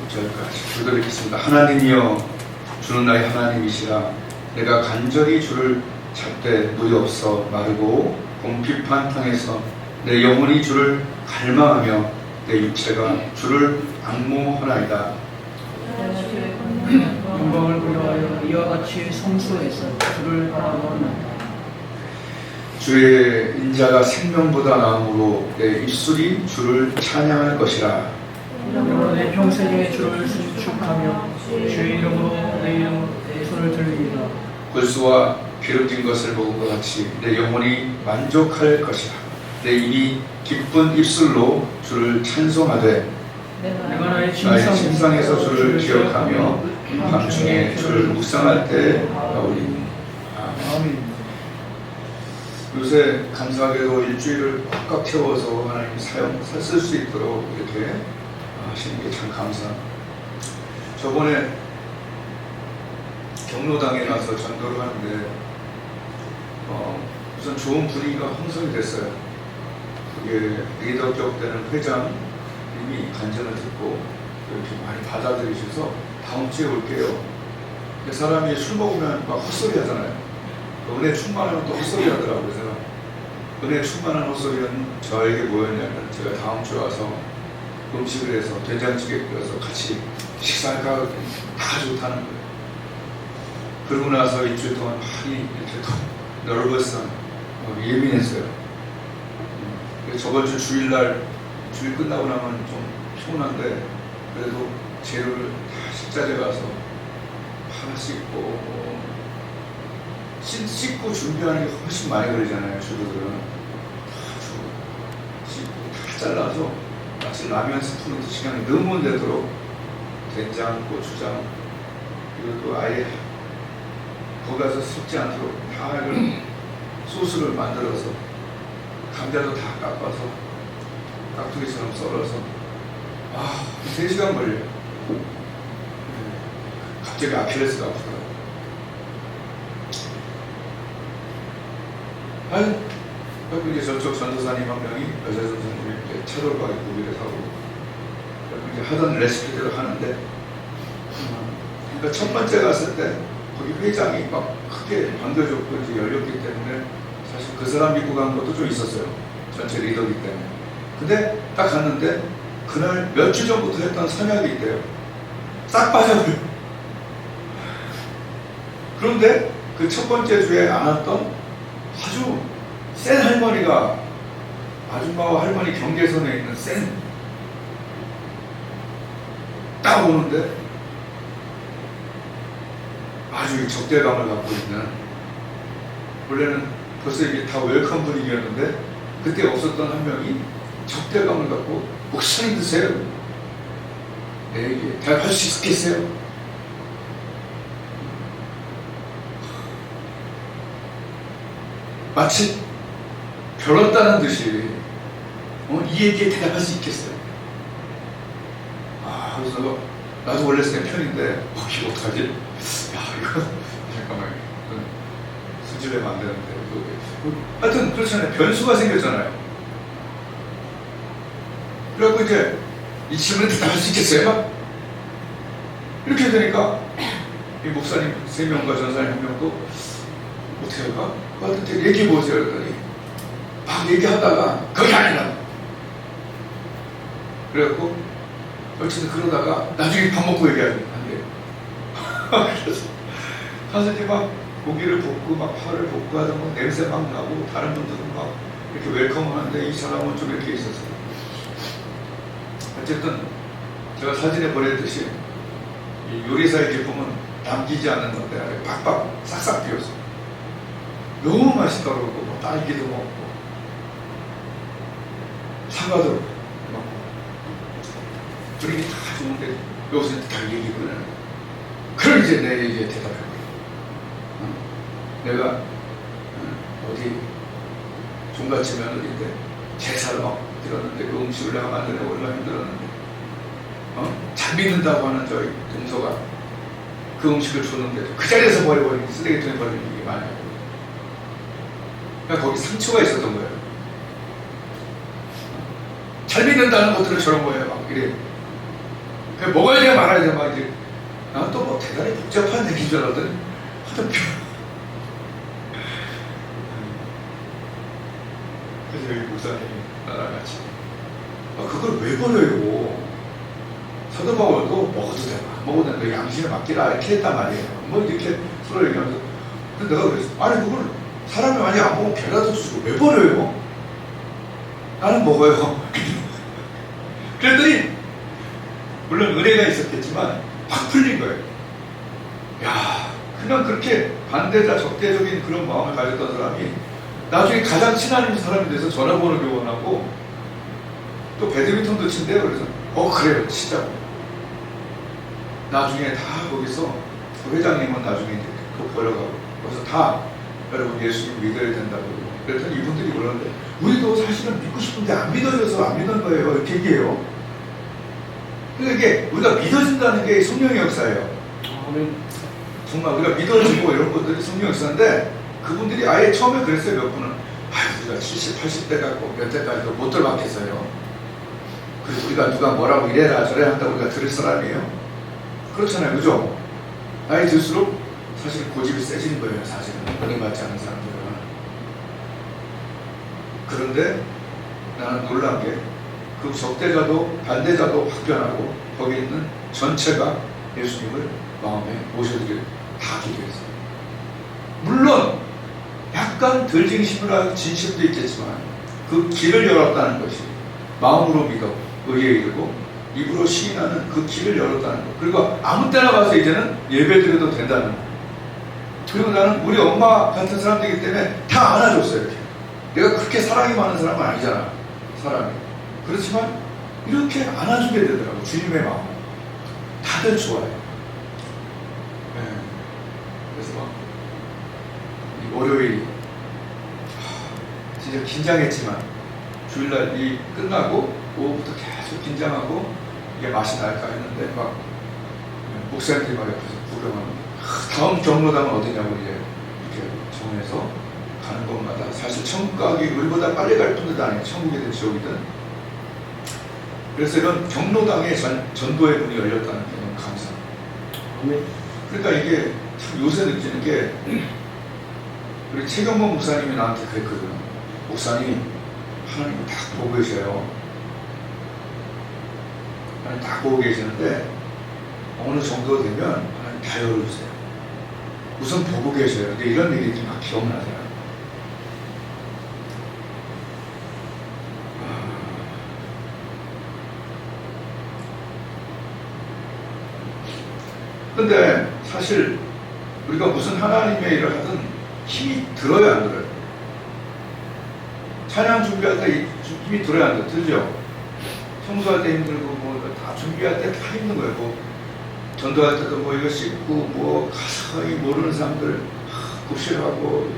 6절까지 기도드리겠습니다. 하나님이여, 주는 나의 하나님이시라. 내가 간절히 주를 찾되 물이 없어 마르고 공핍한 땅에서 내 영혼이 주를 갈망하며 내 육체가 주를 앙모하나이다. 영광을 부여하여 이와 같이 성소에서 주를 바라보나이다. 주의 인자가 생명보다 나음으로 내 입술이 주를 찬양할 것이라. 그러므로 내 평생에 주를 수축하며 주의 이름으로 내 손을 들리리라. 굴수와 기름진 것을 먹은 것 같이 내 영혼이 만족할 것이라. 내 입이 기쁜 입술로 주를 찬송하되 내가 나의 침상에서 주를 기억하며 밤중에 주를 묵상할 때 나오리니. 아멘. 요새 감사하게도 일주일을 꽉꽉 채워서 하나님 쓸 수 있도록 이렇게 하시는 게 참 감사합니다. 저번에 경로당에 가서 전도를 하는데 우선 좋은 분위기가 형성이 됐어요. 그게 리더격 되는 회장님이 간증을 듣고 이렇게 많이 받아들이셔서 다음 주에 올게요. 사람이 술 먹으면 막 헛소리 하잖아요. 은혜 충만하면 또 헛소리 하더라고요. 그래서 은혜 충만한 헛소리는 저에게 뭐였냐면, 제가 다음 주에 와서 음식을 해서 된장찌개 끓여서 같이 식사할까 하더니 다 좋다는 거예요. 그러고 나서 일주일 동안 많이 이렇게 더 너버스한, 예민했어요. 그래서 저번 주 주일 끝나고 나면 좀 피곤한데, 그래도 재료를 다 식자재 가서 하나씩 씻고 준비하는 게 훨씬 많이 걸리잖아요. 주부들은 다 씻고 다 잘라서 마치 라면 스푼으로 시간이 너무 되도록 된장, 고추장, 이것도 아예 거기 가서 섞지 않도록 다 이걸 소스를 만들어서 감자도 다 깎아서 깍두기처럼 썰어서 3시간 걸려요. 갑자기 아킬레스가 아프더라고요. 그리고 이제 저쪽 전도사님 한 명이, 여자 전도사님이 이제 차돌 가게 고기를 사고, 그리고 이제 하던 레시피대로 하는데, 그러니까 첫 번째 갔을 때 거기 회장이 막 크게 반겨줬고 이제 열렸기 때문에 사실 그 사람 믿고 간 것도 좀 있었어요. 전체 리더기 때문에. 근데 딱 갔는데 그날 몇 주 전부터 했던 선약이 있대요. 싹 빠져버려. 그런데 그 첫 번째 주에 안 왔던 아주 센 할머니가, 아줌마와 할머니 경계선에 있는 딱 오는데 아주 적대감을 갖고 있는, 원래는 벌써 이게 다 웰컴 분위기였는데 그때 없었던 한 명이 적대감을 갖고, 목사님 드세요. 네, 이게 대답할 수 있겠어요? 마치 별었다는 듯이 이 얘기에 대답할 수 있겠어요? 그래서 나도 원래 센 편인데 이거 어떡하지? 이거 잠깐만, 수질내면 안 되는데. 하여튼 그렇잖아요. 변수가 생겼잖아요. 그래갖고 이제 이 질문에 대답할 수 있겠어요? 이렇게 되니까 이 목사님 3명과 전사님 1명도 어떻게 할까? 하여튼 얘기해보세요. 그랬더니 막 얘기하다가 거기 아니라. 그래갖고 어쨌든 그러다가 나중에 밥 먹고 얘기하면 안 돼요. 그래서 선생님이 막 고기를 볶고 막 파를 볶고 하던 거 냄새 막 나고, 다른 분들은 막 이렇게 웰컴을 하는데 이 사람은 좀 이렇게 있었어요. 어쨌든 제가 사진에 보냈듯이 이 요리사의 기쁨은 남기지 않는 건데 팍팍 싹싹 비었어요. 너무 맛있더라고. 뭐 딸기도 먹고 사과도 먹고 분위기 다 좋은데 여기서 다 얘기거든. 그럼 이제 내 얘기에 대답해. 내가 어디 종갓집 며느리인데 제사를 막 들었는데 그 음식을 내가 만드는 얼마나 힘들었는데 잘 믿는다고 하는 저희 동서가 그 음식을 줬는데 그 자리에서 버려버린, 쓰레기통에 버리는 일이 많아요. 그러니까 거기 상처가 있었던 거예요. 잘 믿는다는 것들은 저런 거예요. 막 이래. 그냥 먹어야 돼 말아야 돼 막 이제 나는 또 뭐 대단히 복잡한 얘기인 줄 알았더니 하도 그래서 여기 목사님이 나랑 같이 그걸 왜 버려요? 사도 바울도 먹어도 돼, 안 먹어도 돼, 너 양심에 맡기라 이렇게 했단 말이에요. 뭐 이렇게 서로 얘기하면서. 근데 내가 그랬어. 아니 그걸 사람이 만약에 안 먹으면 배라도 주고 왜 버려요? 나는 먹어요. 그랬더니 물론 은혜가 있었겠지만 확 풀린 거예요. 야, 그냥 그렇게 반대자 적대적인 그런 마음을 가졌던 사람이 나중에 가장 친한 사람이 돼서 전화번호 교환하고 또 배드민턴도 친대요. 그래서 그래요 치자고. 나중에 다 거기서 그 회장님은 나중에 이제 그거 버려가고 그래서 다 여러분 예수님 믿어야 된다고 그랬더니 이분들이 그러는데 우리도 사실은 믿고 싶은데 안 믿어져서 안 믿는 거예요 이렇게 얘기해요. 그러니까 이게 우리가 믿어진다는 게 성령의 역사예요. 정말 우리가 믿어지고 이런 것들이 성령의 역사인데 그분들이 아예 처음에 그랬어요. 몇 분은 우리가 70, 80대 갖고 몇 대까지도 못 들어봤겠어요. 그래서 우리가 누가 뭐라고 이래라 저래라 한다고 우리가 들을 사람이에요. 그렇잖아요. 그죠? 나이 들수록 사실 고집이 세지는 거예요. 사실은 은혜받지 않는 사람들은. 그런데 나는 놀란 게 그 적대자도 반대자도 확 변하고 거기 있는 전체가 예수님을 마음에 모셔드릴 다 기도했어요. 물론 약간 덜 진심이라 진심도 있겠지만 그 길을 열었다는 것이 마음으로 믿어 의에 이르고 입으로 시인하는 그 길을 열었다는 것. 그리고 아무 때나 가서 이제는 예배 드려도 된다는 것. 그리고 나는 우리 엄마 같은 사람들이기 때문에 다 안아줬어요. 이렇게. 내가 그렇게 사랑이 많은 사람은 아니잖아. 사람이. 그렇지만 이렇게 안아주게 되더라고. 주님의 마음. 다들 좋아요. 네. 그래서 막 이 월요일 진짜 긴장했지만 주일날 끝나고 오후부터 계속 긴장하고 이게 맛이 날까 했는데 막 목사님들이 막 옆에서 구경하는 다음 경로당은 어디냐고 이렇게 정해서 가는 곳마다 사실 천국 가기 우리보다 빨리 갈 뿐도 아니에요. 천국이든 지옥이든. 그래서 이런 경로당에 전도의 문이 열렸다는 게 너무 감사합니다. 그러니까 이게 참 요새 느끼는 게 우리 최경범 목사님이 나한테 그랬거든요. 목사님 하나님을 딱 보고 계세요. 하나님 딱 보고 계시는데 어느 정도 되면 하나님 다 열어주세요. 우선 보고 계셔요. 근데 이런 얘기들이 막 기억나잖아요. 근데 사실 우리가 무슨 하나님의 일을 하든 힘이 들어야 안 들어요. 찬양 준비할 때 힘이 들어야 안 들어요. 들죠? 청소할 때 힘들고 뭐 다 준비할 때 다 힘든 거예요. 뭐 전도할 때도 뭐 이거 씻고 뭐 가사히 모르는 사람들 굽실하고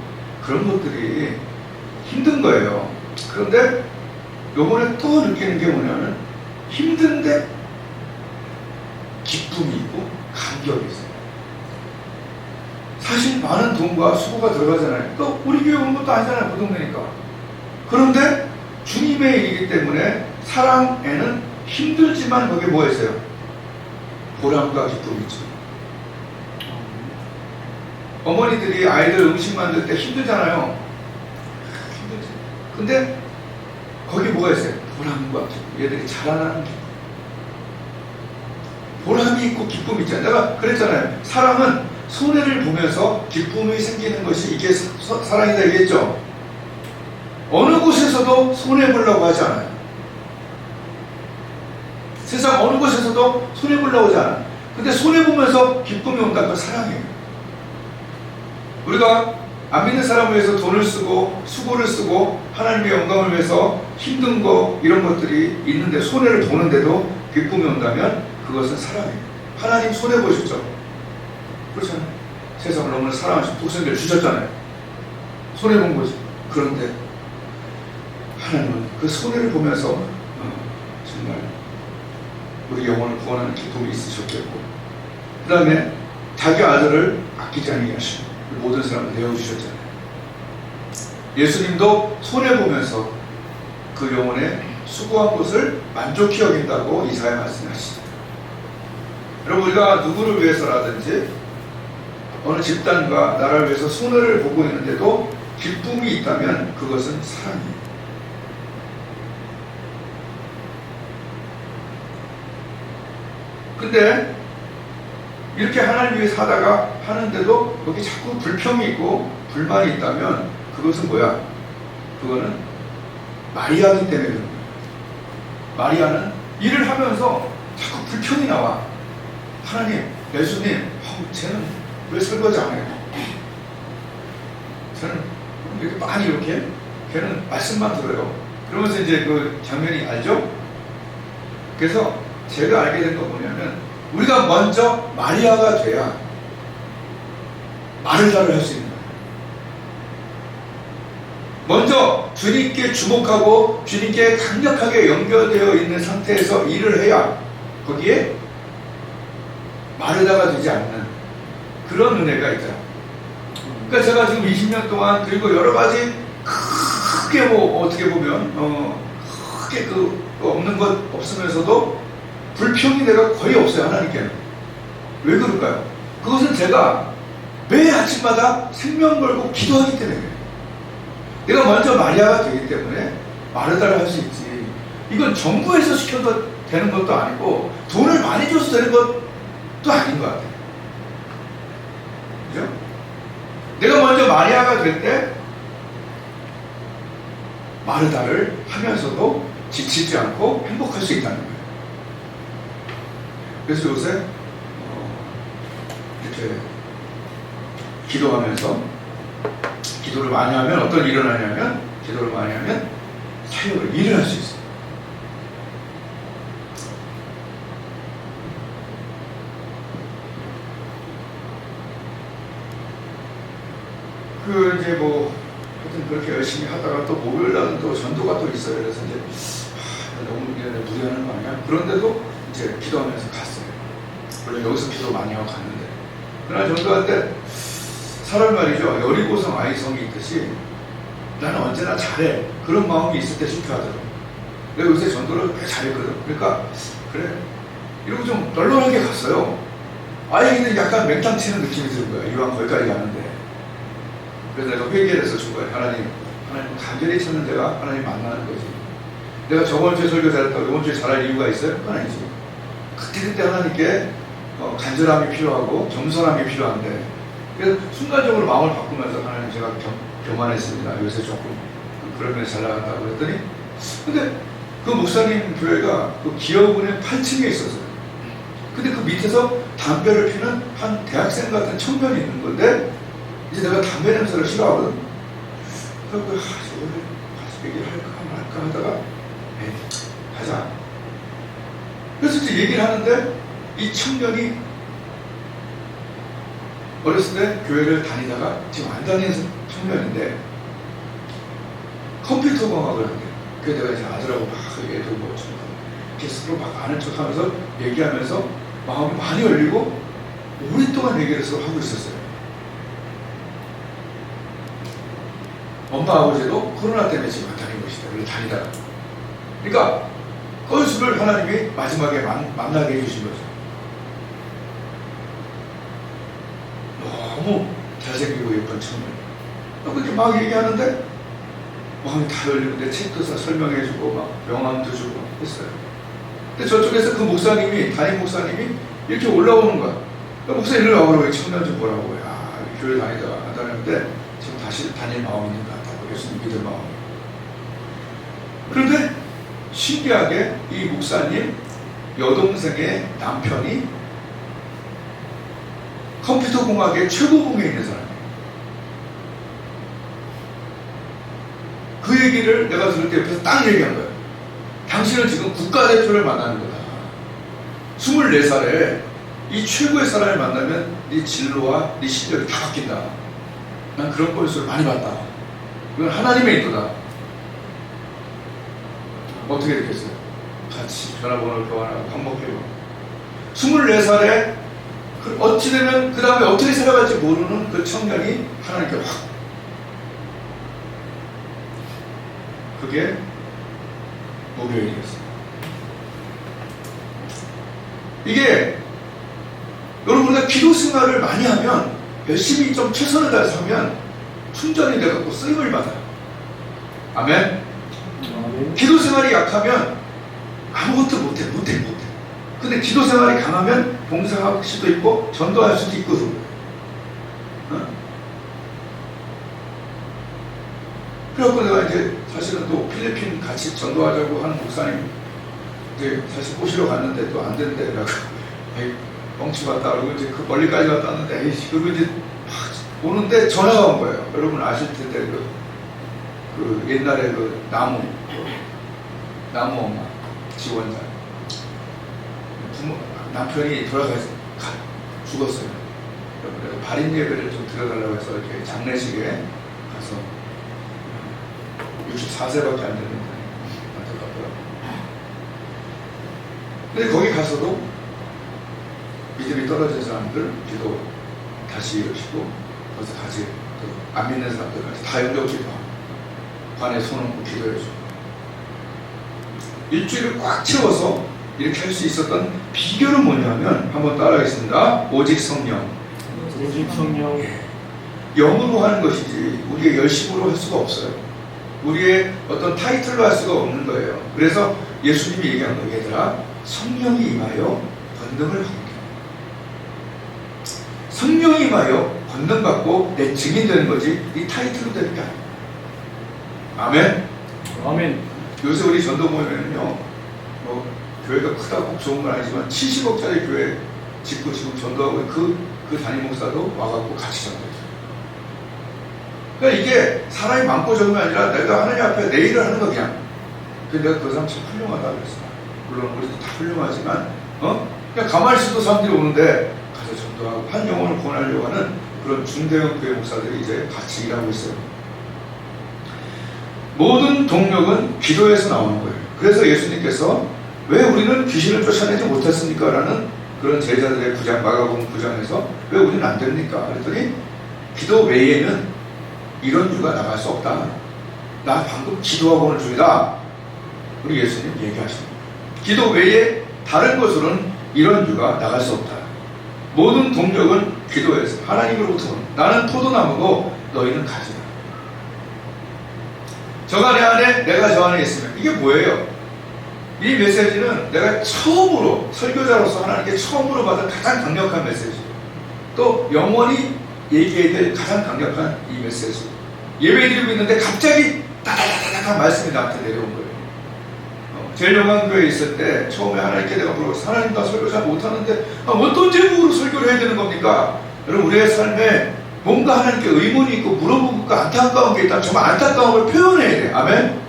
그런 것들이 힘든 거예요. 그런데 요번에 또 느끼는 게 뭐냐면 힘든데 기쁨이 있고 감격이 있어요. 사실 많은 돈과 수고가 들어가잖아요. 또 우리 교회 오는 것도 아니잖아요. 그 동네니까. 그런데 주님의 일이기 때문에 사랑에는 힘들지만 거기에 뭐가 있어요? 보람과 기쁨이 있죠. 어머니들이 아이들 음식 만들 때 힘들잖아요. 힘들지. 근데 거기 뭐가 있어요? 보람과 기쁨. 얘들이 자라나는 기쁨. 보람이 있고 기쁨이 있잖아요. 내가 그랬잖아요. 사랑은 손해를 보면서 기쁨이 생기는 것이 이게 사랑이다 얘기했죠. 어느 곳에서도 손해보려고 하지 않아요. 세상 어느 곳에서도 손해보려고 하지 않아요. 근데 손해보면서 기쁨이 온다는 건 사랑이에요. 우리가 안 믿는 사람을 위해서 돈을 쓰고 수고를 쓰고 하나님의 영광을 위해서 힘든 거 이런 것들이 있는데 손해를 보는데도 기쁨이 온다면 그것은 사랑이에요. 하나님 손해보셨죠? 그렇잖아요. 세상을 너무나 사랑하시고 독생자를 주셨잖아요. 손해본 거지. 그런데 하나님은 그 손해를 보면서 정말 우리 영혼을 구원하는 기쁨이 있으셨겠고 그 다음에 자기 아들을 아끼지 않게 하시고 모든 사람을 내어주셨잖아요. 예수님도 손해보면서 그 영혼의 수고한 것을 만족히 여긴다고 이사야 말씀하시죠. 여러분, 우리가 누구를 위해서라든지 어느 집단과 나라를 위해서 손해를 보고 있는데도 기쁨이 있다면 그것은 사랑이에요. 근데 이렇게 하나님 위해서 하다가 하는데도 여기 자꾸 불평이 있고 불만이 있다면 그것은 뭐야? 그거는 마리아이기 때문에 그런 거예요. 마리아는 일을 하면서 자꾸 불평이 나와. 하나님, 예수님, 쟤는 왜 설거지 안 해요? 쟤는 이렇게 많이 이렇게 걔는 말씀만 들어요. 그러면서 이제 그 장면이 알죠? 그래서 제가 알게 된 거 뭐냐면 우리가 먼저 마리아가 돼야 마르다를 할 수 있는 거예요. 먼저 주님께 주목하고 주님께 강력하게 연결되어 있는 상태에서 일을 해야 거기에 마르다가 되지 않는 그런 은혜가 있다. 그러니까 제가 지금 20년 동안 그리고 여러 가지 크게 뭐 어떻게 보면 크게 그 없는 것 없으면서도 불평이 내가 거의 없어요. 하나님께는. 왜 그럴까요? 그것은 제가 매 아침마다 생명 걸고 기도하기 때문에 내가 먼저 마리아가 되기 때문에 마르다를 할 수 있지. 이건 정부에서 시켜도 되는 것도 아니고 돈을 많이 줘서 되는 것도 아닌 것 같아요. 그죠? 내가 먼저 마리아가 될 때 마르다를 하면서도 지치지 않고 행복할 수 있다는 거예요. 그래서 요새 이렇게 기도하면서 기도를 많이 하면 어떤 일을 하냐면 기도를 많이 하면 사역을 일을 할 수 있어요. 그 이제 뭐 하여튼 그렇게 열심히 하다가 또 목요일날은 또 전도가 또 있어요. 그래서 이제 너무 무리하는 거 아니야? 그런데도 이제 기도하면서 갔어요. 원래 여기서 기도 많이 하고 갔는데 그날 전도할 때 사람 말이죠. 여리고성 아이성이 있듯이 나는 언제나 잘해. 그런 마음이 있을 때 실패하더라고. 내가 요새 전도를 꽤 잘했거든. 그러니까 그래 이러고 좀 널널하게 갔어요. 아이는 약간 맹탕 치는 느낌이 드는 거야. 이왕 거기까지 가는데. 그래서 내가 회개를 해서 준 거야. 하나님 간절히 찾는 데가 하나님 만나는 거지. 내가 저번 주에 설교 잘했다고 이번 주에 잘할 이유가 있어요? 그건 아니지. 그때 하나님께 간절함이 필요하고 겸손함이 필요한데 그래서 순간적으로 마음을 바꾸면서 하나님 제가 교만했습니다. 요새 조금 그런 면에서 잘 나간다고 그랬더니 근데 그 목사님 교회가 그 기업은행 8층에 있었어요. 근데 그 밑에서 담배를 피는 한 대학생 같은 청년이 있는 건데 이제 내가 담배 냄새를 싫어하거든. 그래서 같이 얘기를 할까 말까 하다가 가자. 그래서 이제 얘기를 하는데 이 청년이 어렸을 때 교회를 다니다가 지금 안 다니는 청년인데 컴퓨터 공학을 한대. 그래서 내가 이제 아들하고 막 얘도 뭐 이렇게 서로 막 아는 척 하면서 얘기하면서 마음이 많이 열리고 오랫동안 얘기를 서로 하고 있었어요. 엄마 아버지도 코로나 때문에 지금 안 다닌 것이다. 원래 다니다가. 그러니까 건수를 하나님이 마지막에 만나게 해주신 거죠. 너무 잘생기고 예쁜 청년. 그렇게 막 얘기하는데 마음이 다 열리고 내 책도 설명해주고 막 명함도 주고 했어요. 근데 저쪽에서 그 목사님이 담임 목사님이 이렇게 올라오는 거야. 목사님 일로 와보라고 청년 좀 보라고. 야, 교회 다니다가 안 다녔는데 지금 다시 다닐 마음이 있는 것 같다고. 예수님 믿을 마음. 그런데 신기하게 이 목사님 여동생의 남편이 컴퓨터 공학의 최고봉에 있는 사람이에요. 그 얘기를 내가 들을 때 옆에서 딱 얘기한 거예요. 당신은 지금 국가대표를 만나는 거다. 24살에 이 최고의 사람을 만나면 네 진로와 네 실력이 다 바뀐다. 난 그런 꼴수를 많이 봤다. 이건 하나님의 인도다. 어떻게 됐겠어요? 같이 전화번호를 교환하고 밥 먹기로 24살에 어찌되면 그 다음에 어떻게 살아갈지 모르는 그 청년이 하나님께 확 그게 목요일이었어요. 이게 여러분, 우리가 기도 생활을 많이 하면, 열심히 좀 최선을 다해서 하면 충전이 돼갖고 쓰임을 받아요. 아멘. 기도 생활이 약하면 아무것도 못해. 근데 기도 생활이 강하면 봉사할 수도 있고 전도할 수도 있거든. 그래갖고 내가 이제 사실은 또 필리핀 같이 전도하자고 하는 목사님 이제 사실 꼬시러 갔는데 또 안 된대. 라고 뻥치 봤다. 그러고 이제 그 멀리까지 갔다 왔는데 그리고 이제 오는데 전화가 온 거예요. 여러분 아실 텐데 그 옛날에 그 나무 엄마 지원자 남편이 죽었어요. 그래서 발인 예배를 좀 드려달라고 해서 이렇게 장례식에 가서 64세밖에 안 됐는데 안타깝더라고요. 근데 거기 가서도 믿음이 떨어진 사람들 기도 다시 이루시고 거기서 같이 안 믿는 사람들까지 다 연결 기도하고 관에 손 얹고 기도해주고 일주일을 꽉 채워서 이렇게 할 수 있었던 비결은 뭐냐면 한번 따라하겠습니다. 오직 성령. 영으로 하는 것이지 우리의 열심으로 할 수가 없어요. 우리의 어떤 타이틀로 할 수가 없는 거예요. 그래서 예수님이 얘기한 거, 얘들아, 성령이 임하여 권능을 받게. 성령이 임하여 권능 받고 내 증인 되는 거지 이 타이틀로 되는 게 아니야. 아멘. 요새 우리 전도 모임에는요, 뭐 교회가 크다고 꼭 좋은 건 아니지만 70억짜리 교회 짓고 지금 전도하고 그 담임 목사도 와갖고 같이 전도해줘요. 그러니까 이게 사람이 많고 적은 게 아니라 내가 하나님 앞에 내 일을 하는 거 그냥. 근데 내가 그 사람 참 훌륭하다 그랬어. 물론 우리도 다 훌륭하지만 그냥 가만히 있어도 사람들이 오는데 가서 전도하고 한 영혼을 구원하려고 하는 그런 중대형 교회 목사들이 이제 같이 일하고 있어요. 모든 동력은 기도에서 나오는 거예요. 그래서 예수님께서 왜 우리는 귀신을 쫓아내지 못했습니까? 라는 그런 제자들의 마가복음 9장에서 왜 우리는 안 됩니까? 그랬더니 기도 외에는 이런 유가 나갈 수 없다. 나 방금 기도하고 오는 중이다. 우리 예수님 얘기하십니다. 기도 외에 다른 것으로는 이런 유가 나갈 수 없다. 모든 동력은 기도에서 하나님으로부터 오는. 나는 포도나무고 너희는 가지다. 저가 내 안에 내가 저 안에 있으면 이게 뭐예요? 이 메시지는 내가 처음으로 설교자로서 하나님께 처음으로 받은 가장 강력한 메시지, 또 영원히 얘기해야 될 가장 강력한 이 메시지. 예배드리고 있는데 갑자기 따다다다닥 말씀이 나한테 내려온 거예요. 제일 영광교회에 있을 때 처음에 하나님께 내가 물어봤어요. 하나님, 나 설교 잘 못하는데 어떤 제목으로 설교를 해야 되는 겁니까? 여러분, 우리의 삶에 뭔가 하나님께 의문이 있고 물어보고 안타까운 게 있다면 정말 안타까움을 표현해야 돼. 아멘?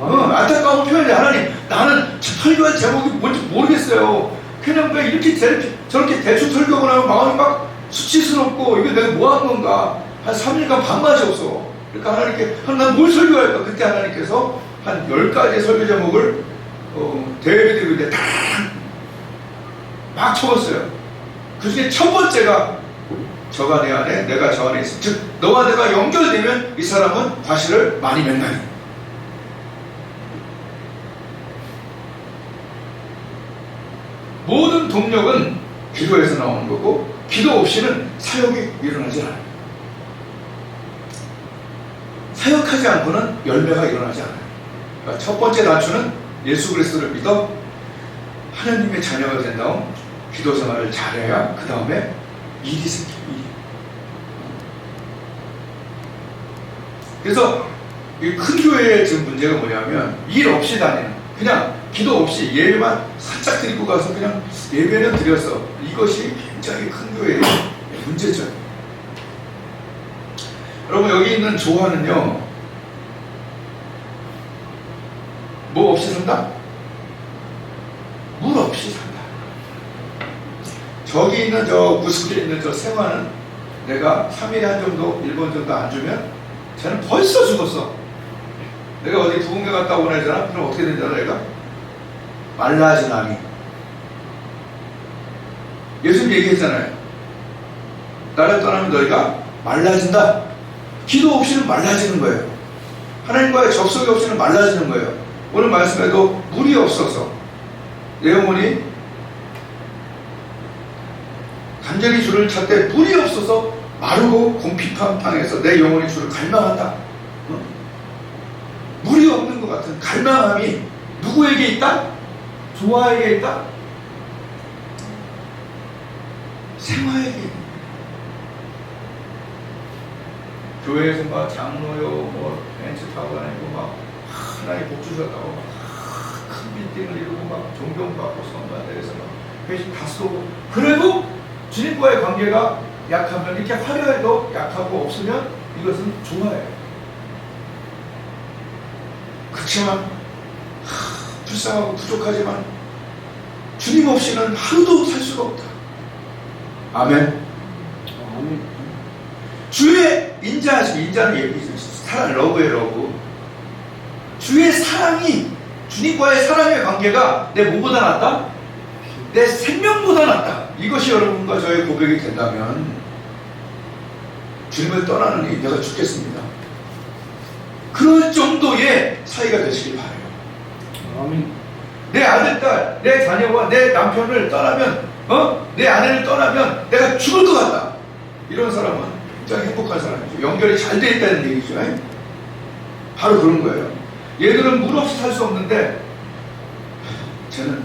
안타까움을 표현해야 돼. 하나님, 나는 설교할 제목이 뭔지 모르겠어요. 그냥 왜 이렇게 저렇게 대충 설교하고 나면 마음이 막 수치스럽고 이게 내가 뭐 한 건가? 한 3일간 밥맛이 없어. 그러니까 하나님께, 난 뭘 설교할까? 그때 하나님께서 한 10가지 설교 제목을 대회를 드리고 있는데 막 적었어요. 그 중에 첫 번째가 저가 내 안에 내가 저 안에 있어. 즉 너와 내가 연결되면 이 사람은 과실을 많이 맺나니. 모든 동력은 기도에서 나오는 거고 기도 없이는 사역이 일어나지 않아요. 사역하지 않고는 열매가 일어나지 않아요. 그러니까 첫 번째 단추는 예수 그리스도를 믿어 하나님의 자녀가 된 다음 기도 생활을 잘해야 그 다음에 일이 생겨요. 그래서 이 큰 교회의 지금 문제가 뭐냐면 일 없이 다니는, 그냥 기도 없이 예배만 살짝 드리고 가서 그냥 예배는 드려서, 이것이 굉장히 큰 교회의 문제죠. 여러분, 여기 있는 조화는요, 뭐 없이 산다? 물 없이 산다. 저기 있는 저 구석에 있는 저 생화는 내가 3일에 한 정도, 1번 정도 안 주면 쟤는 벌써 죽었어. 내가 어디 부흥회 갔다 오고 나잖아. 그럼 어떻게 된다나 얘가? 말라지나니. 예수님 얘기했잖아요. 나를 떠나면 너희가 말라진다. 기도 없이는 말라지는 거예요. 하나님과의 접속이 없이는 말라지는 거예요. 오늘 말씀에도 물이 없어서 내 영혼이 완전히 주를 찾되 물이 없어서 마르고 곰핍한 땅에서 내 영혼이 주를 갈망한다. 물이 없는 것 같은 갈망함이 누구에게 있다? 조화에게 있다? 생화에게 있다. 교회에서 막 장로요, 뭐 벤츠 타고 다니고 막 하나님 복 주셨다고 막 큰 빌딩을 이루고 막 존경받고 성가대에서 막 회식 다 쏘고, 그래도 주님과의 관계가 약하면, 이렇게 화려해도 약하고 없으면 이것은 조화예요. 그렇지만 불쌍하고 부족하지만 주님 없이는 하루도 살 수가 없다. 아멘. 주의 인자하심, 인자는 얘기죠. 사랑, 러브의 러브. 주의 사랑이, 주님과의 사랑의 관계가 내 뭐보다 낫다? 내 생명보다 낫다. 이것이 여러분과 저의 고백이 된다면 주님을 떠나는 이 내가 죽겠습니다. 그럴 정도의 사이가 되시길 바라요. 아멘. 내 아들, 딸, 내 자녀와 내 남편을 떠나면, 내 아내를 떠나면 내가 죽을 것 같다. 이런 사람은 굉장히 행복한 사람이죠. 연결이 잘 돼 있다는 얘기죠. 바로 그런 거예요. 얘들은 물 없이 살 수 없는데, 저는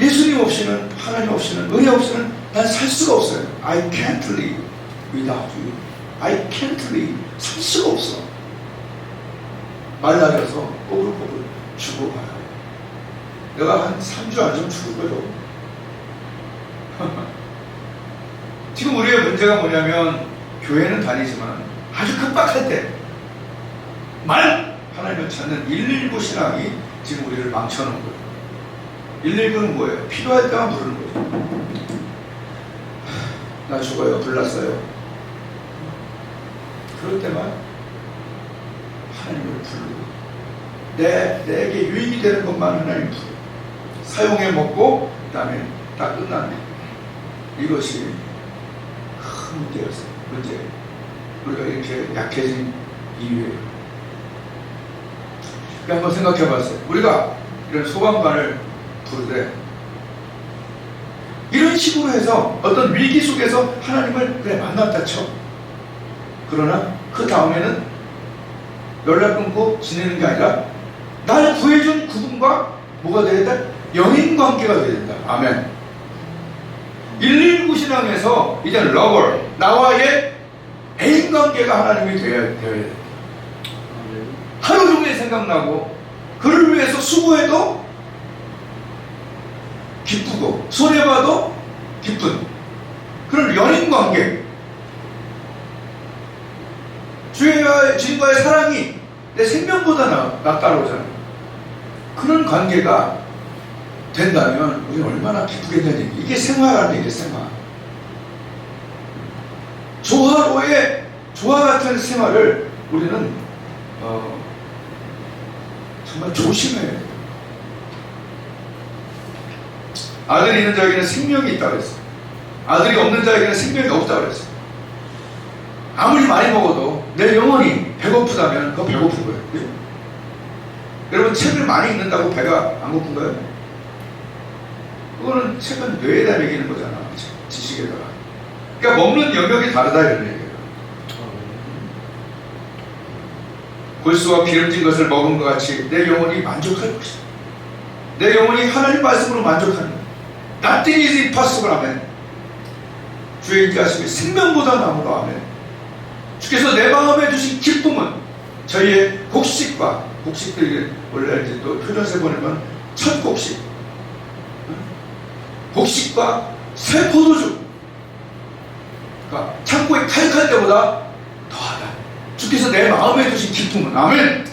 예수님 없이는, 하나님 없이는, 은혜 없이는 난 살 수가 없어요. I can't live without you. I can't live. 살 수가 없어. 말라려서 꼬불꼬불 죽어가요. 내가 한 3주 안좀 죽을 거죠. 지금 우리의 문제가 뭐냐면, 교회는 다니지만 아주 급박할 때 하나님을 찾는 119 신앙이 지금 우리를 망쳐놓은 거예요. 119는 뭐예요? 필요할 때만 부르는 거죠. 나 죽어요. 불났어요. 그럴 때만 하나님을 부르고, 내게 유익이 되는 것만 하나님 부르고, 사용해 먹고 그 다음에 다 끝났네. 이것이 큰 문제였어요. 우리가 이렇게 약해진 이유예요. 한번 생각해 봤어요. 우리가 이런 소방관을 부르되 이런 식으로 해서 어떤 위기 속에서 하나님을 그래 만났다 쳐. 그러나 그 다음에는 연락 끊고 지내는 게 아니라 날 구해준 그분과 뭐가 되야 된다? 연인 관계가 되야 된다. 아멘. 119 신앙에서 이제 러버, 나와의 애인 관계가 하나님이 되어야 된다. 하루 종일 생각나고 그를 위해서 수고해도 기쁘고 손해봐도 기쁜 그런 연인 관계, 주님과의 사랑이 내 생명보다 낫다고 하잖아요. 그런 관계가 된다면 우리는 얼마나 기쁘겠냐는 얘기. 이게 생활하는 얘기예요. 생활. 조화 같은 생활을 우리는 정말 조심해야 돼요. 아들이 있는 자에게는 생명이 있다고 그랬어요. 아들이 없는 자에게는 생명이 없다고 그랬어요. 아무리 많이 먹어도 내 영혼이 배고프다면 그거 배고픈 거예요. 그죠? 여러분, 책을 많이 읽는다고 배가 안 고픈 거예요? 그거는 책은 뇌에다 먹이는 거잖아. 지식에다가. 그러니까 먹는 영역이 다르다 이런 얘기예요. 골수와 기름진 것을 먹은 것 같이 내 영혼이 만족할 것이다. 내 영혼이 하나님 말씀으로 만족하는 거예요. Nothing is impossible. 아멘. 주의 인자하심이 생명보다 나무라. 아멘. 주께서 내 마음에 주신 기쁨은 저희의 곡식들이 원래 이제 또 표준세 보내면 첫 곡식과 새 포도주, 그러니까 창고에 칼칼 때보다 더하다. 주께서 내 마음에 주신 기쁨은, 아멘.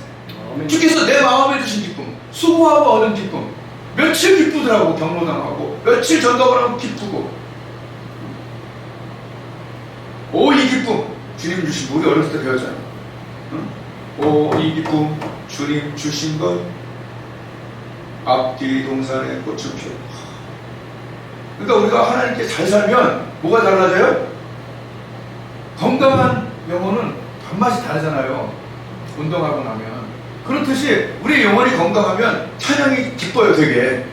주께서 내 마음에 주신 기쁨, 수고하고 얻은 기쁨, 며칠 기쁘더라고. 경로당하고 며칠 전도를 하고 기쁘고, 오 이 기쁨 주님 주신 거 우리 어렸을 때 배웠잖아요. 오 이 기쁨 주님 주신 것 앞뒤 동산에 꽃을 피워. 그러니까 우리가 하나님께 잘 살면 뭐가 달라져요? 건강한 영혼은 밥맛이 다르잖아요. 운동하고 나면. 그렇듯이 우리 영혼이 건강하면 찬양이 기뻐요. 되게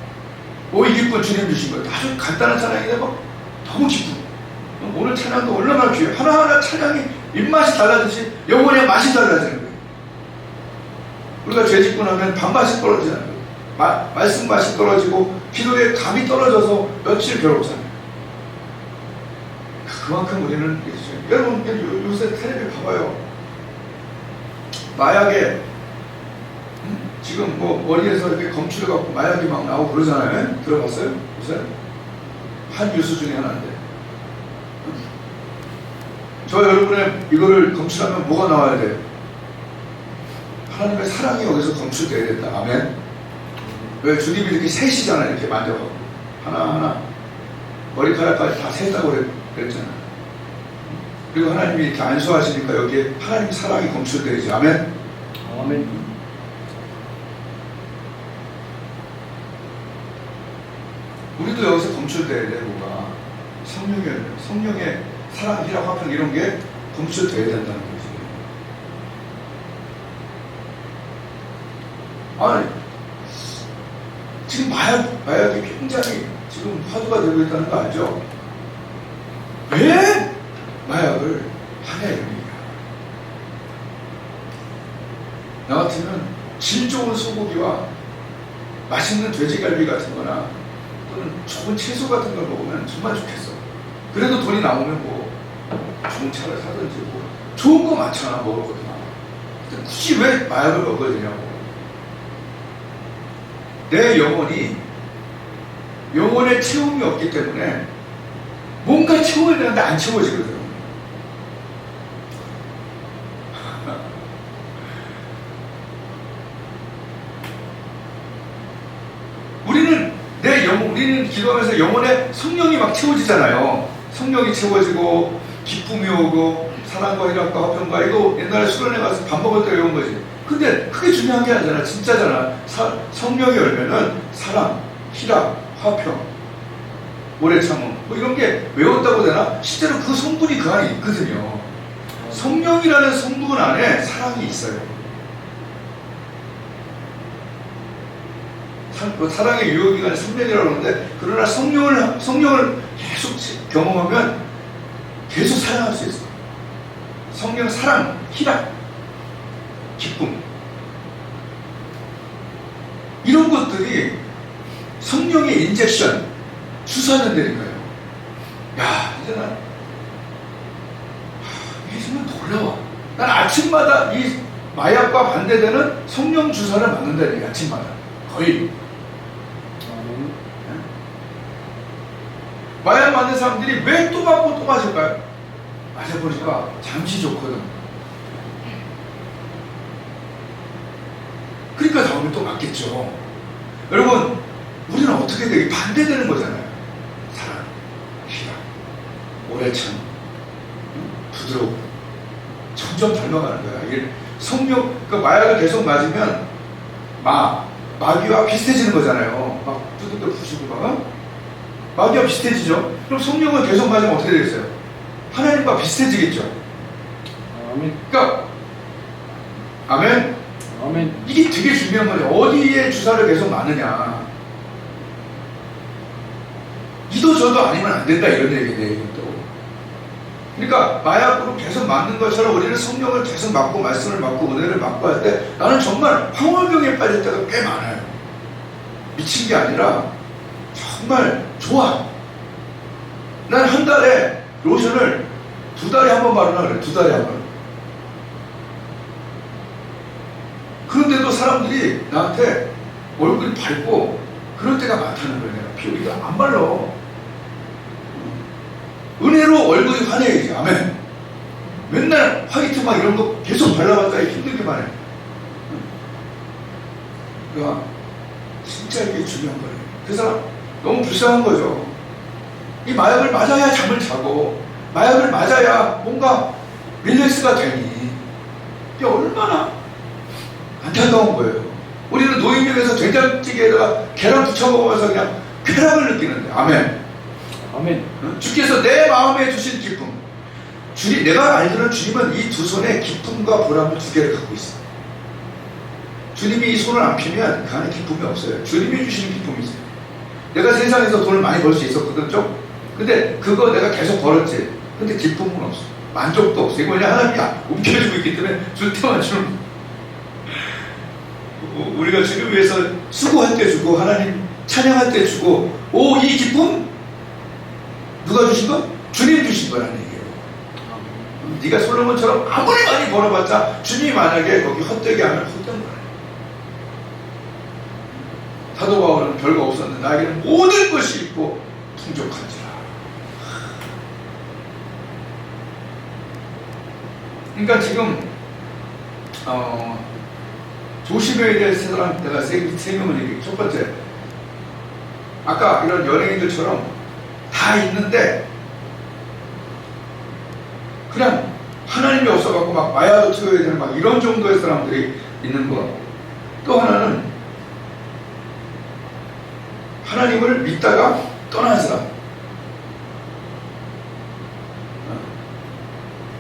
오 이 기쁨 주님 주신 것. 아주 간단한 찬양인데 뭐 너무 기쁘고 오늘 찬양도 얼마나 귀해요. 하나하나 찬양이 입맛이 달라지지 영혼의 맛이 달라지는 거예요. 우리가 죄 짓고 나면 밥맛이 떨어지는 거예요. 말씀 맛이 떨어지고 기도의 감이 떨어져서 며칠 괴롭잖아요. 그만큼 우리는 여러분 요새 텔레비 봐봐요. 마약에 지금 뭐 머리에서 이렇게 검출해 갖고 마약이 막 나오고 그러잖아요. 들어봤어요? 요새 한 뉴스 중에 하나인데 저 여러분의 이거를 검출하면 뭐가 나와야 돼요? 하나님의 사랑이 여기서 검출돼야 된다. 아멘. 왜 주님이 이렇게 세시잖아요. 이렇게 만져가고 하나하나 머리카락까지 다 세다고 그랬잖아요. 그리고 하나님이 이렇게 안수하시니까 여기에 하나님 사랑이 검출되지. 아멘. 아멘. 우리도 여기서 검출돼야 돼. 뭐가 성령의 사랑, 희락, 화평 이런 게 검출돼야 된다는 거지. 아니 지금 마약이 굉장히 지금 화두가 되고 있다는 거 알죠? 왜 마약을 하냐 이겁니다. 나 같으면 질 좋은 소고기와 맛있는 돼지갈비 같은 거나 또는 좋은 채소 같은 걸 먹으면 정말 좋겠어. 그래도 돈이 나오면 뭐 좋은 차를 사든지 뭐 좋은 거 많잖아. 먹을 것도 많아. 근데 굳이 왜 마약을 먹어야 되냐고. 내 영혼의 채움이 없기 때문에 뭔가 채워야 되는데 안 채워지거든. 우리는 기도하면서 영혼의 성령이 막 채워지잖아요. 성령이 채워지고 기쁨이 오고 사랑과 희락과 화평과 이거 옛날에 수련회 가서 밥 먹을 때 외운 거지. 근데 그게 중요한 게 아니잖아. 진짜잖아. 성령이 열면은 사랑, 희락, 화평, 오래 참음 뭐 이런 게 외웠다고 되나? 실제로 그 성분이 그 안에 있거든요. 성령이라는 성분 안에 사랑이 있어요. 사랑의 유효기간이 3년이라고 하는데 그러나 성령을 계속 경험하면 계속 사랑할 수 있어. 성령 사랑, 희락, 기쁨 이런 것들이 성령의 인젝션 주사는 되니까요. 야 이제 이게 정말 놀라워. 난 아침마다 이 마약과 반대되는 성령 주사를 맞는다. 아침마다 거의. 마약 맞는 사람들이 왜 또 맞고 또 맞을까요? 맞아보니까 잠시 좋거든. 그러니까 다음에 또 맞겠죠. 여러분 우리는 어떻게 돼? 반대되는 거잖아요. 사랑, 희락, 오래 참, 부드러움 점점 닮아가는 거야. 이게 성령, 그러니까 마약을 계속 맞으면 마귀와 비슷해지는 거잖아요. 막 두들겨 부시고 마귀와 비슷해지죠. 그럼 성령을 계속 맞으면 어떻게 되겠어요? 하나님과 비슷해지겠죠. 아멘. 그러니까 아멘. 아멘. 이게 되게 중요한 거죠. 어디에 주사를 계속 맞느냐. 이도 저도 아니면 안 된다 이런 얘기네요. 이것도. 그러니까 마약으로 계속 맞는 것처럼 우리는 성령을 계속 맞고 말씀을 맞고 은혜를 맞고 할 때 나는 정말 황홀병에 빠질 때가 꽤 많아요. 미친 게 아니라 정말 좋아. 난 한 달에 로션을 2달에 한 번 바르나 그래. 2달에 한 번. 그런데도 사람들이 나한테 얼굴이 밝고 그럴 때가 많다는 거예요. 내가 피부가 안 발라. 은혜로 얼굴이 환해야지. 아멘. 맨날 화이트 막 이런 거 계속 발라봤자 힘들기만 해. 그러니까 진짜 이게 중요한 거예요. 그래서 너무 불쌍한 거죠. 이 마약을 맞아야 잠을 자고 마약을 맞아야 뭔가 릴렉스가 되니 이게 얼마나 안타까운 거예요. 우리는 노인역에서 된장찌개에다가 계란 부쳐 먹으면서 그냥 쾌락을 느끼는데. 아멘. 아멘. 주께서 내 마음에 주신 기쁨. 내가 알기로는 주님은 이 두 손에 기쁨과 보람을 2개를 갖고 있어요. 주님이 이 손을 안 피면 그 안에 기쁨이 없어요. 주님이 주시는 기쁨이 있어요. 내가 세상에서 돈을 많이 벌 수 있었거든 좀. 근데 그거 내가 계속 벌었지. 근데 기쁨은 없어. 만족도 없어. 이거 그냥 하나님이 움켜쥐고 있기 때문에 줄 때만 주는. 우리가 주를 위해서 수고할 때 주고 하나님 찬양할 때 주고, 오, 이 기쁨 누가 주신 거? 주님 주신 거라는 얘기예요. 네가 솔로몬처럼 아무리 많이 벌어봤자 주님이 만약에 거기 헛되게 하면 헛된 거예요. 사도 바울은 별거 없었는데 나에게는 모든 것이 있고 풍족한지라. 그러니까 지금 조심해야 될 사람 내가 세 명을 얘기해. 첫 번째, 아까 이런 연예인들처럼 다 있는데 그냥 하나님이 없어갖고 막 마야도 틀어야 되는 막 이런 정도의 사람들이 있는 거. 또 하나는 하나님을 믿다가 떠난 사람.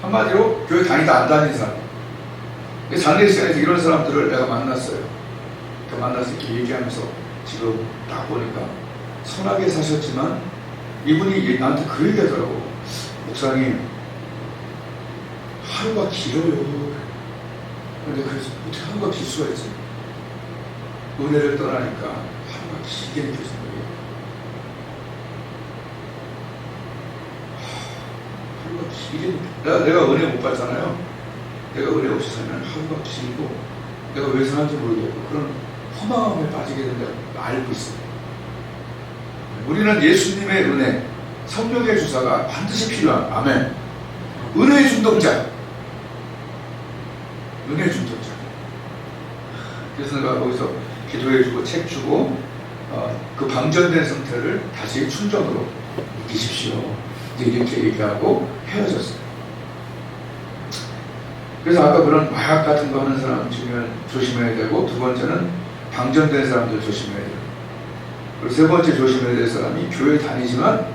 한마디로 교회 다니다 안 다니는 사람. 장례 시간에서 이런 사람들을 내가 만났어요. 만나서 이렇게 얘기하면서 지금 딱 보니까 선하게 사셨지만 이분이 나한테 그 얘기 하더라고. 목사님, 하루가 길어요. 근데 그래서 어떻게 하루가 길 수가 있지? 은혜를 떠나니까 하루가 길게 느껴지는 거예요. 하루가 길게 내가 은혜 못 받잖아요. 내가 은혜 없이 살면 하루가 길고 내가 왜 사는지 모르겠고 그런 허망함에 빠지게 된다고 알고 있어요. 우리는 예수님의 은혜, 성령의 주사가 반드시 필요한, 아멘. 은혜의 중독자. 은혜의 중독자. 그래서 내가 거기서 기도해주고 책 주고 그 방전된 상태를 다시 충전으로 이기십시오. 이렇게 얘기하고 헤어졌어요. 그래서 아까 그런 마약 같은 거 하는 사람 조심해야 되고, 두 번째는 방전된 사람들 조심해야 돼요. 그리고 세 번째 조심해야 될 사람이 교회 다니지만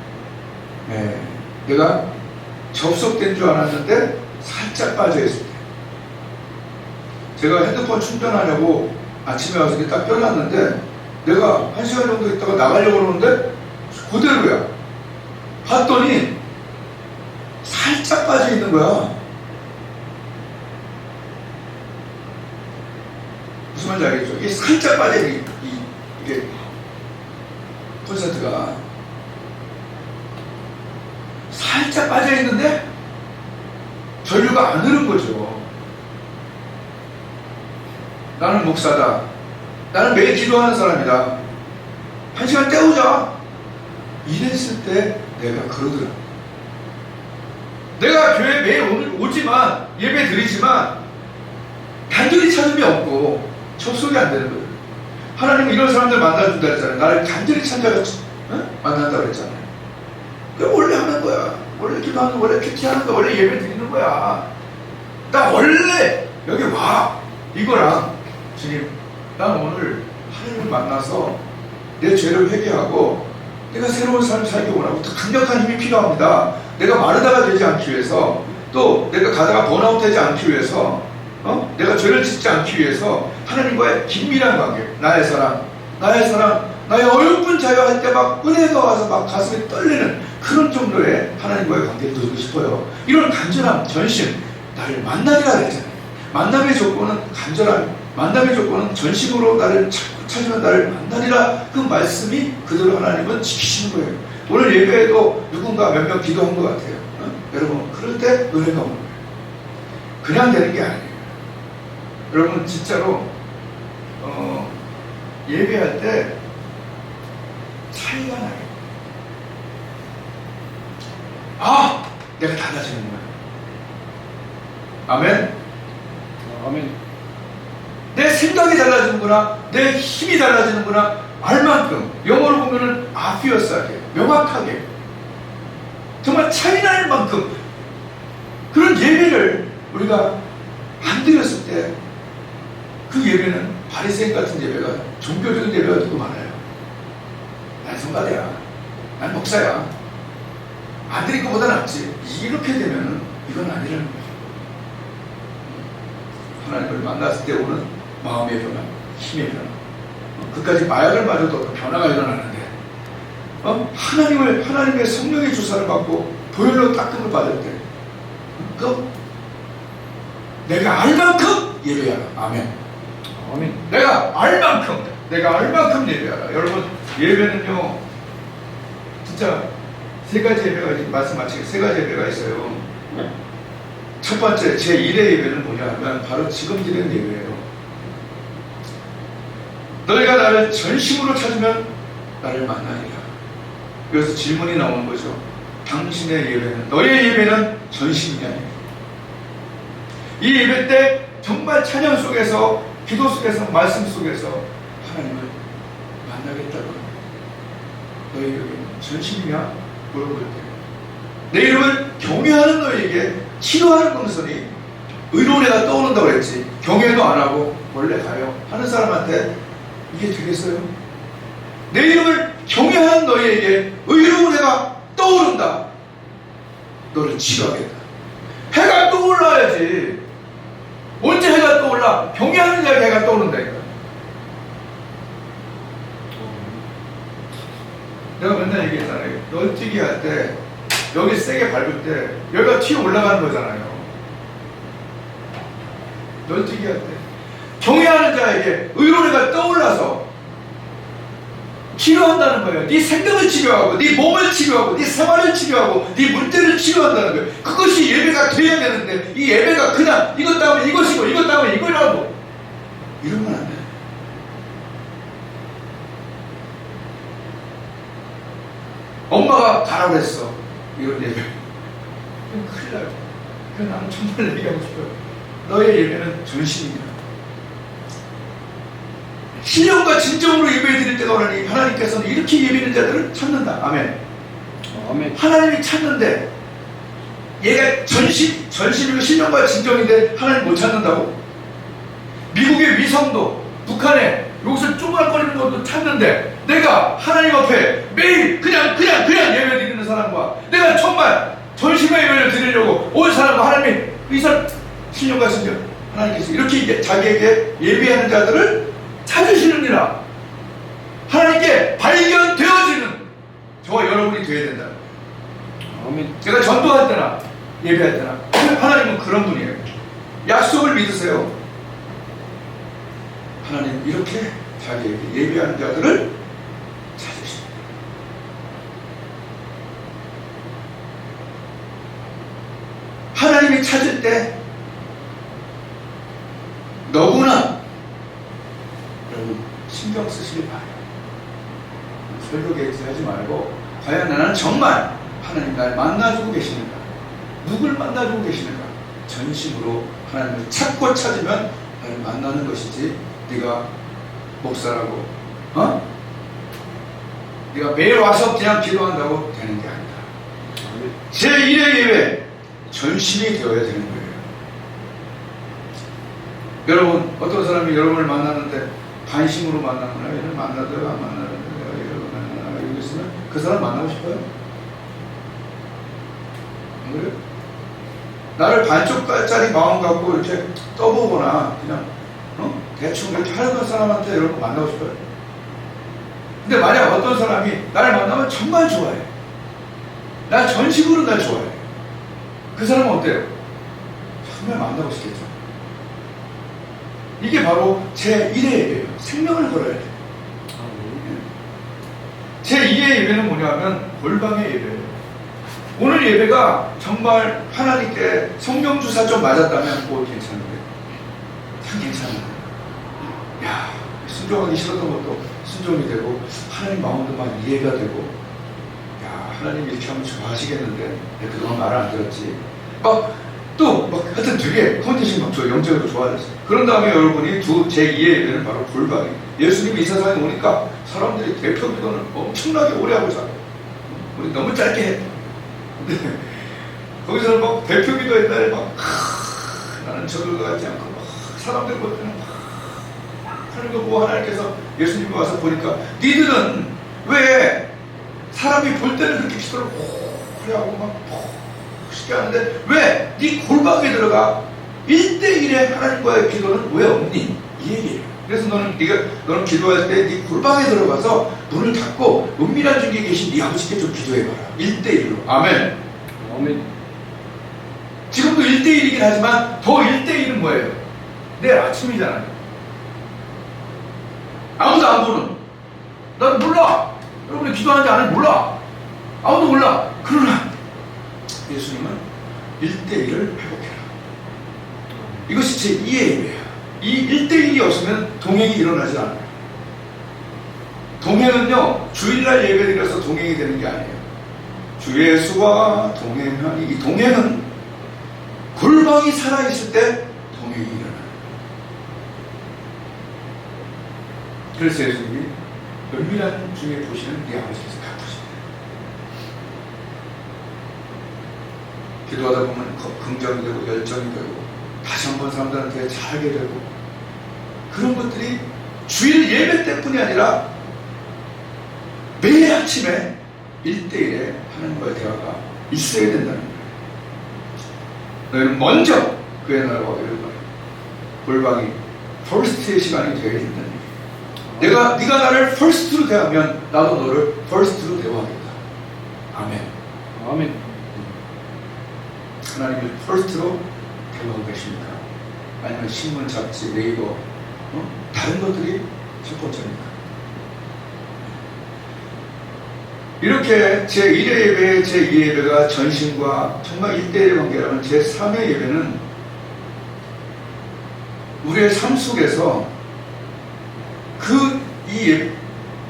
내가 접속된 줄 알았는데 살짝 빠져있을 때. 제가 핸드폰 충전하려고 아침에 와서 이렇게 딱 껴놨는데 내가 1시간 정도 있다가 나가려고 그러는데 그대로야. 봤더니 살짝 빠져있는 거야. 무슨 말인지 알겠죠? 이게 살짝 빠져있는 이게 콘서트가 살짝 빠져있는데 전류가 안 흐른 거죠. 나는 목사다. 나는 매일 기도하는 사람이다. 1시간 때우자. 이랬을 때 내가 그러더라. 내가 교회 매일 오지만 예배 드리지만 간절히 찾음이 없고 접속이 안 되는 거예요. 하나님은 이런 사람들 만나준다 했잖아요. 나를 간절히 찾아가 만난다 그랬잖아요. 그게 원래 하는 거야. 원래 기도하는 거, 원래 큐티하는 거, 원래 예배 드리는 거야. 나 원래 여기 와. 이거랑 주님, 난 오늘 하나님을 만나서 내 죄를 회개하고 내가 새로운 삶을 살기 원하고 더 강력한 힘이 필요합니다. 내가 마르다가 되지 않기 위해서, 또 내가 가다가 번아웃 되지 않기 위해서, 내가 죄를 짓지 않기 위해서 하나님과의 긴밀한 관계, 나의 사랑, 나의 어여쁜 자유할 때 막 은혜가 와서 막 가슴이 떨리는 그런 정도의 하나님과의 관계를 두고 싶어요. 이런 간절함, 전심, 나를 만나리라 그랬잖아요. 만남의 조건은 간절함, 만남의 조건은 전심으로 나를 찾으면 나를 만나리라. 그 말씀이 그대로 하나님은 지키시는 거예요. 오늘 예배에도 누군가 몇 명 기도한 것 같아요. 여러분, 그럴 때 은혜가 오는 거예요. 그냥 되는 게 아니에요. 여러분, 진짜로 예배할 때 차이가 나요. 아! 내가 달라지는 거야. 아멘? 아멘. 내 생각이 달라지는구나, 내 힘이 달라지는구나, 알만큼. 영어로 보면은 obvious하게, 명확하게, 정말 차이날 만큼 그런 예배를 우리가 안 드렸을 때 그 예배는 바리새인 같은 예배가, 종교적인 예배가 되고 많아요. 난 성가대야, 난 목사야, 안 드린 것보다 낫지. 이렇게 되면은 이건 아니라는 거죠. 하나님을 만났을 때 오는 마음의 변화, 힘의 변화, 그까지 마약을 맞아도 변화가 일어나는데 하나님의 성령의 주사를 받고 보혈로 닦음을 받을 때, 내가 알 만큼 예배하라. 아멘. 아멘. 내가 알 만큼 예배하라. 여러분, 예배는요, 진짜 세 가지 예배가, 말씀 마치게 세 가지 예배가 있어요. 첫 번째, 제 1의 예배는 뭐냐 하면 바로 지금 드리는 예배예요. 너희가 나를 전심으로 찾으면 나를 만나리라. 그래서 질문이 나오는 거죠. 당신의 예배는, 너의 예배는 전심이냐? 이 예배 때 정말 찬양 속에서, 기도 속에서, 말씀 속에서 하나님을 만나겠다고. 너의 예배는 전심이냐? 물어볼 때, 내 이름을 경외하는 너에게 치료하는 공선이 의로운 애가 떠오른다고 그랬지. 경외도 안 하고 원래 가요 하는 사람한테 이게 되겠어요? 내 이름을 경외하는 너희에게 의로운 해가 떠오른다. 너를 치료하겠다. 해가 떠올라야지. 언제 해가 떠올라? 경외하는 자에게 해가 떠오른다니까. 내가 맨날 얘기했잖아요. 널뛰기 할 때 여기 세게 밟을 때 여기가 튀어 올라가는 거잖아요. 널뛰기 할 때 경외하는 자에게 의로운 해가 떠올라서 치료한다는 거예요. 네 생명을 치료하고, 네 몸을 치료하고, 네 생활을 치료하고, 네 문제를 치료한다는 거예요. 그것이 예배가 돼야 되는데, 이 예배가 그냥 이것 다음에 이것이고 이것 다음에 이거라고 이러면 안 돼. 엄마가 가라고 했어. 이런 예배. 그럼 큰일 나요. 그래서 나는 정말 얘기하고 싶어요. 너의 예배는 전심이야. 신령과 진정으로 예배 드릴 때가 오나니 하나님께서는 이렇게 예배하는 자들을 찾는다. 아멘. 아멘. 하나님이 찾는데, 얘가 전심이고 신령과 진정인데 하나님 못 찾는다고? 미국의 위성도, 북한에 여기서 쪼글거리는 것도 찾는데, 내가 하나님 앞에 매일 그냥 예배 드리는 사람과, 내가 정말 전심의 예배를 드리려고 온 사람과 하나님이 이 사람 신령과 진정, 하나님께서 이렇게 자기에게 예배하는 자들을 찾으시느니라. 하나님께 발견되어지는 저와 여러분이 되어야 된다. 아멘. 제가 전도할 때나 예배할 때나 하나님은 그런 분이에요. 약속을 믿으세요. 하나님 이렇게 자기에게 예배하는 자들을 찾으십니다. 하나님이 찾을 때 너무나 여러분 신경 쓰시길 바라요. 설교 계획 하지 말고, 과연 나는 정말 하나님 날 만나주고 계시는가? 누굴 만나주고 계시는가? 전심으로 하나님을 찾고 찾으면 나를 만나는 것이지, 네가 목사라고 네가 매일 와서 그냥 기도한다고 되는 게 아니다. 제1의 예배 전심이 되어야 되는 거예요. 여러분, 어떤 사람이 여러분을 만나는데 관심으로 만나거나, 얘를 만나도 안 만나는데 이러고 있으면 그 사람 만나고 싶어요? 안 그래요? 나를 반쪽짜리 마음 갖고 이렇게 떠보거나 그냥 대충 이렇게 하려던 사람한테 여러분 만나고 싶어요? 근데 만약 어떤 사람이 나를 만나면 정말 좋아해, 나 전심으로 날 좋아해, 그 사람은 어때요? 정말 만나고 싶겠죠. 이게 바로 제1의 예배예요. 생명을 걸어야 돼요. 제2의 예배는 뭐냐면 골방의 예배예요. 오늘 예배가 정말 하나님께 성령 주사 좀 맞았다면 뭐 괜찮은데, 참 괜찮아요. 야, 순종하기 싫었던 것도 순종이 되고, 하나님 마음도 막 이해가 되고, 야, 하나님 이렇게 하면 좋아하시겠는데 내가 그동안 말을 안 들었지. 하여튼 되게 컨디션이 막 영적으로 좋아졌어요. 그런 다음에 여러분이 제2의 예배는 바로 골방이에요. 예수님이 이 세상에 오니까 사람들이 대표 기도는 엄청나게 오래 하고 살아요. 우리 너무 짧게 해. 근데 거기서는 막 대표 기도 옛날에 나는 저를 가지 않고 사람들 볼 때는 하는 거 보고, 하나님께서 예수님이 와서 보니까 니들은 왜 사람이 볼 때는 그렇게 기도를 오래 하고 막 쉽게 하는데 왜 네 골방에 들어가 1대1의 하나님과의 기도는 왜 없니? 이 얘기예요. 그래서 너는 기도할 때 네 골방에 들어가서 문을 닫고 은밀한 중에 계신 네 아버지께 좀 기도해봐라. 1대1로. 아멘. 아멘. 지금도 1대1이긴 하지만 더 1대1은 뭐예요? 내일 아침이잖아요. 아무도 안 보는. 난 몰라. 여러분이 기도하는지 안 하는지 몰라. 아무도 몰라. 그러나 예수님은 1대1을 회복해라. 이것이 제 2의 예배예요. 이 1대1이 없으면 동행이 일어나지 않아요. 동행은요, 주일날 예배 드려서 동행이 되는 게 아니에요. 주 예수와 동행하니, 이 동행은 골방이 살아있을 때 동행이 일어나요. 그래서 예수님이 은밀한 중에 보시는 네 아버지께서 갚으십니다. 기도하다 보면 긍정이 되고 열정이 되고 다시 한번 사람들한테 잘하게 되고, 그런 것들이 주일 예배 때뿐이 아니라 매일 아침에 1대1에 하나님과의 대화가 있어야 된다는 거예요. 너희는 먼저 그의 나라와 의를 구하라. 골방이 퍼스트의 시간이 되어야 된다는 거예요. 네가 나를 퍼스트로 대하면 나도 너를 퍼스트로 대화하겠다. 아멘. 아멘. 하나님을 퍼스트로 대화하고 계십니까? 아니면 신문, 잡지, 네이버, 다른 것들이 첫 번째입니까? 이렇게 제1회 예배, 제2회 예배가 전신과 정말 1대1의 관계라면 제3회 예배는 우리의 삶 속에서 제1회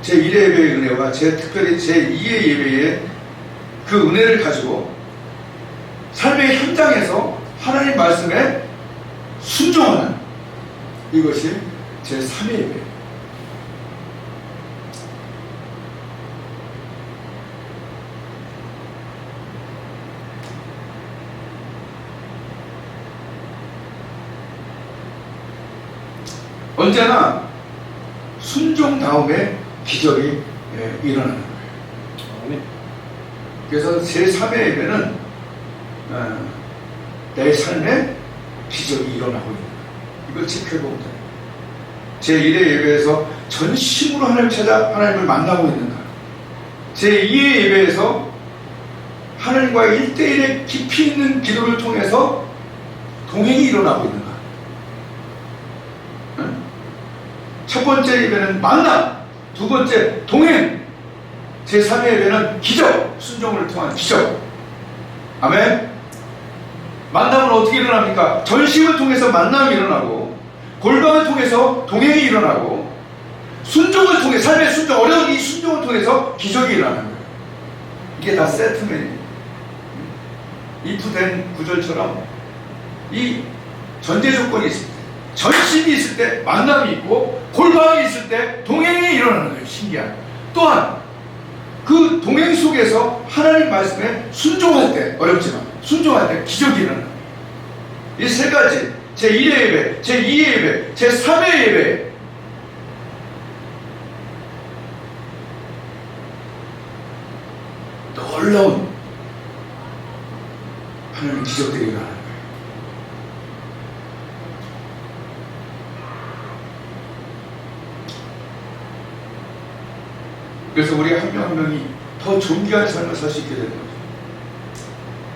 예배의 은혜와 특별히 제2회 예배의 그 은혜를 가지고 삶의 현장에서 하나님 말씀에 순종하는, 이것이 제3회 예배예요. 언제나 순종 다음에 기적이 일어나는 거예요. 아멘. 그래서 제3회 예배는 내 삶에 기적이 일어나고 있는 거예요. 이걸 체크해보면 돼요. 제1회 예배에서 전심으로 하나님을 찾아 하나님을 만나고 있는가? 제2회 예배에서 하나님과의 1대1의 깊이 있는 기도를 통해서 동행이 일어나고 있는가? 첫 번째 예배는 만남, 두 번째 동행, 제3회 예배는 기적, 순종을 통한 기적. 아멘. 만남은 어떻게 일어납니까? 전심을 통해서 만남이 일어나고, 골방을 통해서 동행이 일어나고, 순종을 통해, 삶의 순종, 어려운 이 순종을 통해서 기적이 일어나는 거예요. 이게 다 세트맨이에요. 이프된 구절처럼 이 전제 조건이 있을 때, 전심이 있을 때 만남이 있고, 골방이 있을 때 동행이 일어나는 거예요. 신기한. 또한 그 동행 속에서 하나님 말씀에 순종할 때, 어렵지만 순종할 때 기적이 일어나는 거예요. 이 세 가지, 제1회 예배, 제2회 예배, 제3회 예배, 놀라운 하나님의 기적들이 일어나는 거예요. 그래서 우리 한 명 한 명이 더 존귀한 삶을 살 수 있게 되는 거죠.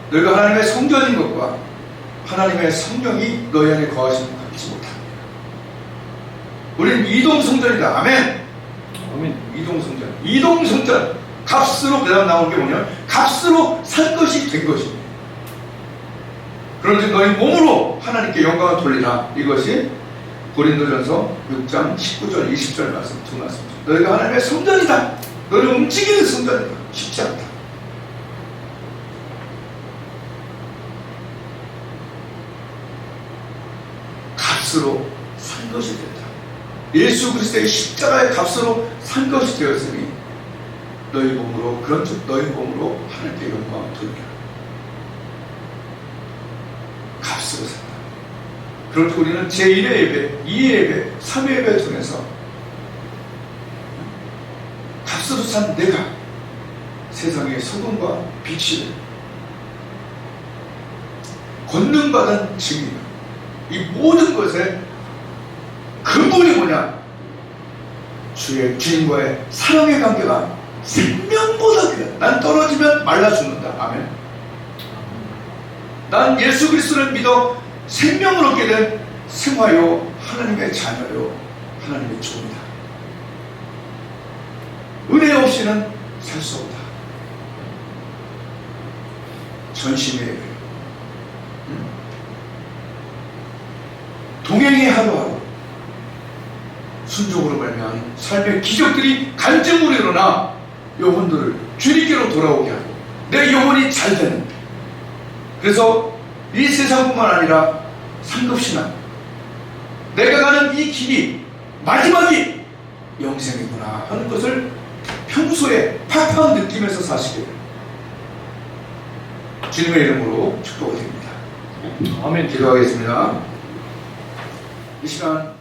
너희가 하나님의 성전인 것과 하나님의 성령이 너희 안에 거하시는 것 같지 못합니다. 우리는 이동성전이다. 아멘. 아멘. 이동성전. 이동성전. 값으로, 그 다음 나온 게 뭐냐? 값으로 살 것이 된 것입니다. 그런즉 너희 몸으로 하나님께 영광을 돌리라. 이것이 고린도전서 6장 19절 20절 말씀, 두 말씀이죠. 너희가 하나님의 성전이다. 너희는 움직이는 성전이다. 쉽지 않다. 값으로 산 것이 됐다. 예수 그리스도의 십자가의 값으로 산 것이 되었으니 너희 몸으로, 그런즉 너희 몸으로 하나님께 영광을 돌리라. 값으로 산다. 그런즉 우리는 제1회 예배, 2회 예배, 3회 예배를 통해서 값으로 산 내가 세상의 소금과 빛이 되고 권능받은 증인, 이 모든 것의 근본이 뭐냐? 주님과의 사랑의 관계가 생명보다 귀하다. 난 떨어지면 말라 죽는다. 아멘. 난 예수 그리스도를 믿어 생명을 얻게 된 생화요 하나님의 자녀요 하나님의 종이다. 은혜 없이는 살 수 없다. 전심의 예배, 동행의 하루하루 순종으로 말미암은 삶의 기적들이 간증으로 일어나 영혼들을 주님께로 돌아오게 하고 내 영혼이 잘 되는, 그래서 이 세상뿐만 아니라 상급신앙, 내가 가는 이 길이 마지막이 영생이구나 하는 것을 평소에 팍팍 느끼면서 사시길 주님의 이름으로 축복을 드립니다. 아멘. 기도하겠습니다. 이 시간